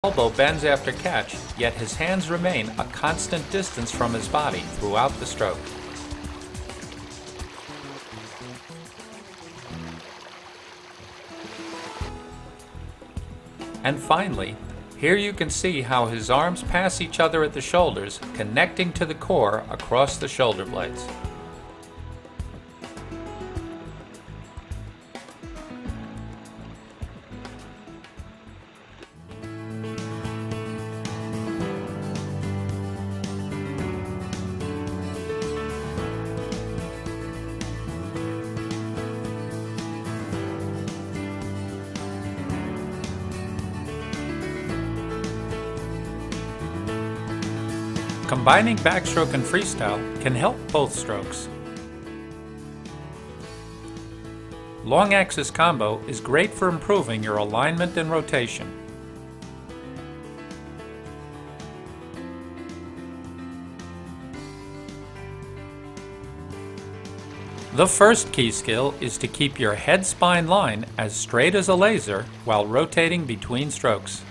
Elbow bends after catch, yet his hands remain a constant distance from his body throughout the stroke. And finally, here you can see how his arms pass each other at the shoulders, connecting to the core across the shoulder blades. Combining backstroke and freestyle can help both strokes. Long axis combo is great for improving your alignment and rotation. The first key skill is to keep your head-spine line as straight as a laser while rotating between strokes.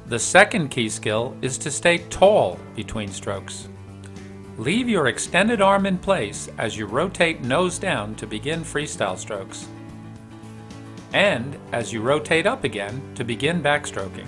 The second key skill is to stay tall between strokes. Leave your extended arm in place as you rotate nose down to begin freestyle strokes, and as you rotate up again to begin backstroking.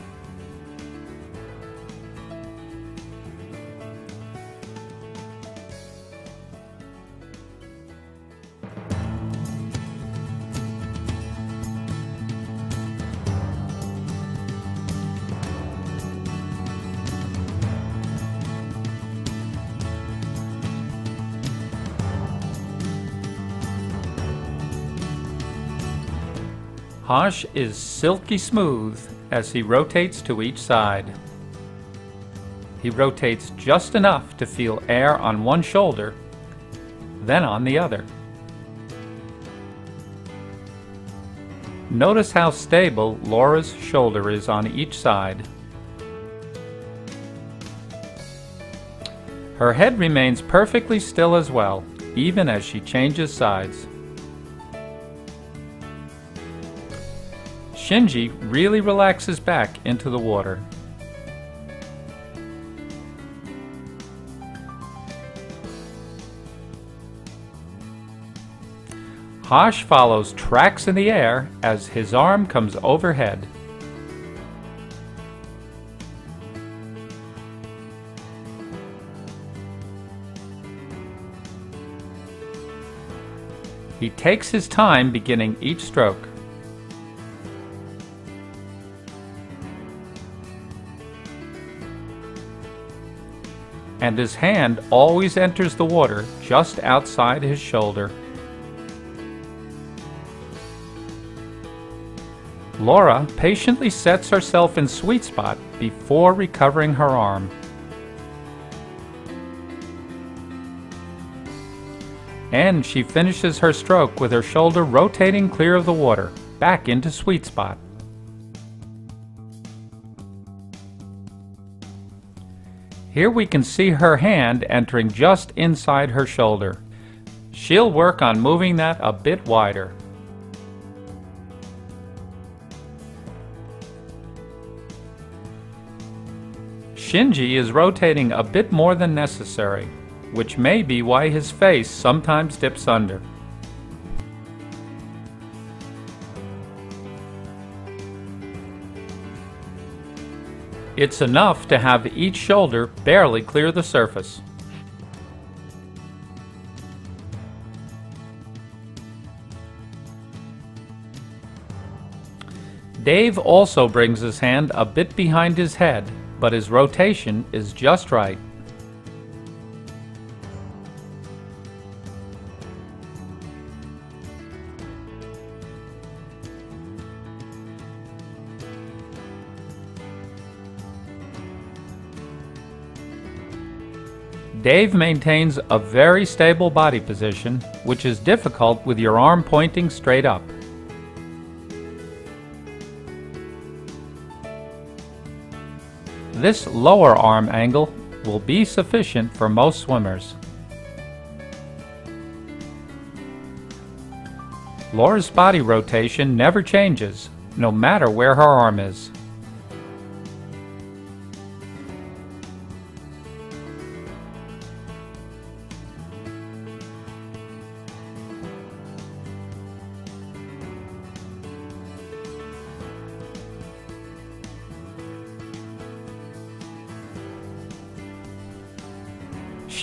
Hash is silky smooth as he rotates to each side. He rotates just enough to feel air on one shoulder, then on the other. Notice how stable Laura's shoulder is on each side. Her head remains perfectly still as well, even as she changes sides. Shinji really relaxes back into the water. Hash follows tracks in the air as his arm comes overhead. He takes his time beginning each stroke. And his hand always enters the water just outside his shoulder. Laura patiently sets herself in sweet spot before recovering her arm. And she finishes her stroke with her shoulder rotating clear of the water, back into sweet spot. Here we can see her hand entering just inside her shoulder. She'll work on moving that a bit wider. Shinji is rotating a bit more than necessary, which may be why his face sometimes dips under. It's enough to have each shoulder barely clear the surface. Dave also brings his hand a bit behind his head, but his rotation is just right. Dave maintains a very stable body position, which is difficult with your arm pointing straight up. This lower arm angle will be sufficient for most swimmers. Laura's body rotation never changes, no matter where her arm is.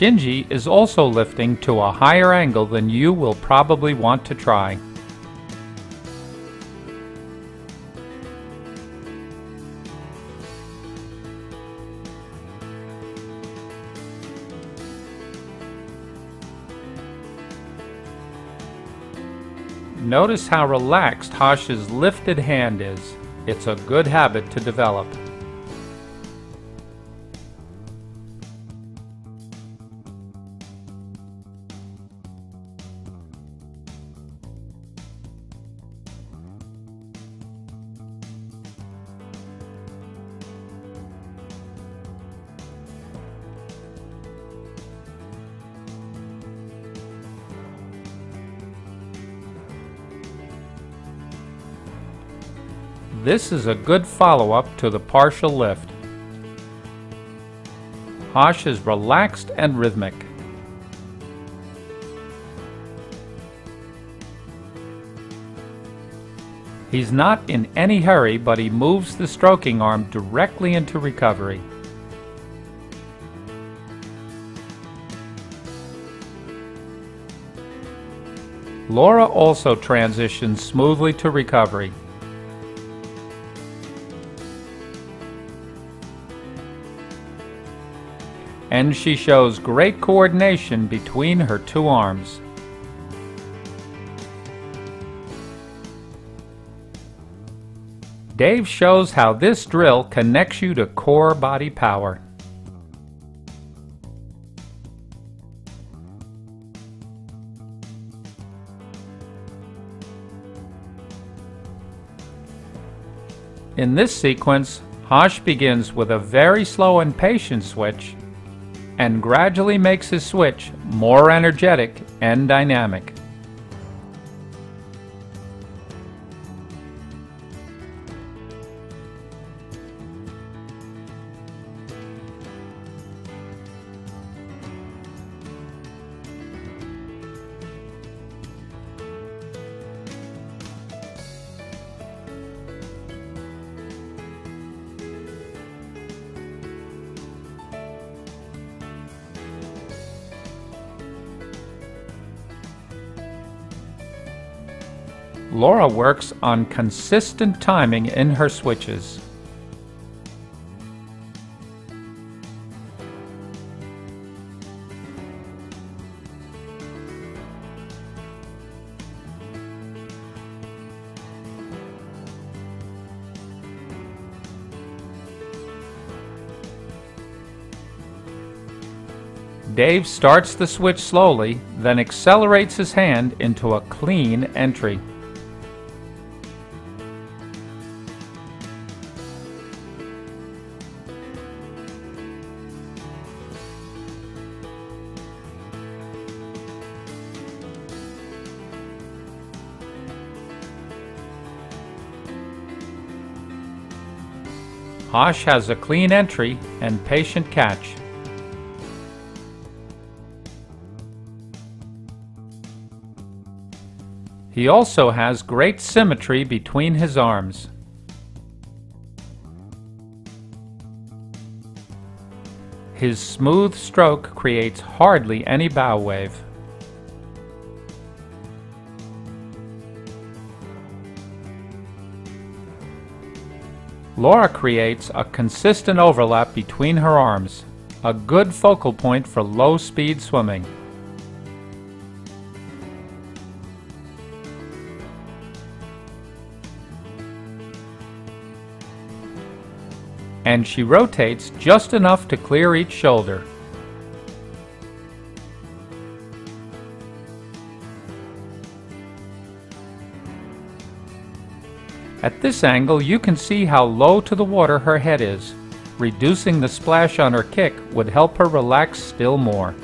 Shinji is also lifting to a higher angle than you will probably want to try. Notice how relaxed Hosh's lifted hand is. It's a good habit to develop. This is a good follow-up to the partial lift. Hosh is relaxed and rhythmic. He's not in any hurry, but he moves the stroking arm directly into recovery. Laura also transitions smoothly to recovery. And she shows great coordination between her two arms. Dave shows how this drill connects you to core body power. In this sequence, Hosh begins with a very slow and patient switch and gradually makes his switch more energetic and dynamic. Laura works on consistent timing in her switches. Dave starts the switch slowly, then accelerates his hand into a clean entry. Hosh has a clean entry and patient catch. He also has great symmetry between his arms. His smooth stroke creates hardly any bow wave. Laura creates a consistent overlap between her arms, a good focal point for low-speed swimming. And she rotates just enough to clear each shoulder. At this angle, you can see how low to the water her head is. Reducing the splash on her kick would help her relax still more.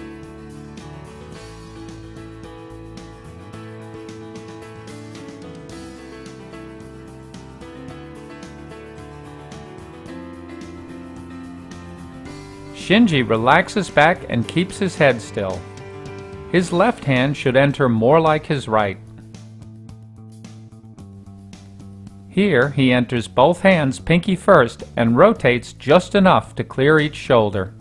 Shinji relaxes back and keeps his head still. His left hand should enter more like his right. Here he enters both hands pinky first and rotates just enough to clear each shoulder.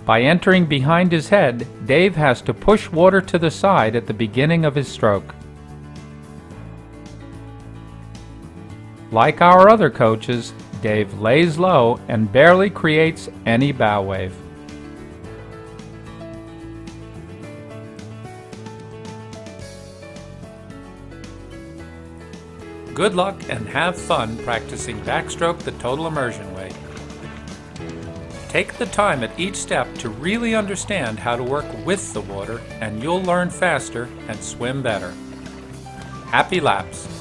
By entering behind his head, Dave has to push water to the side at the beginning of his stroke. Like our other coaches, Dave lays low and barely creates any bow wave. Good luck and have fun practicing backstroke the total immersion way. Take the time at each step to really understand how to work with the water, and you'll learn faster and swim better. Happy laps!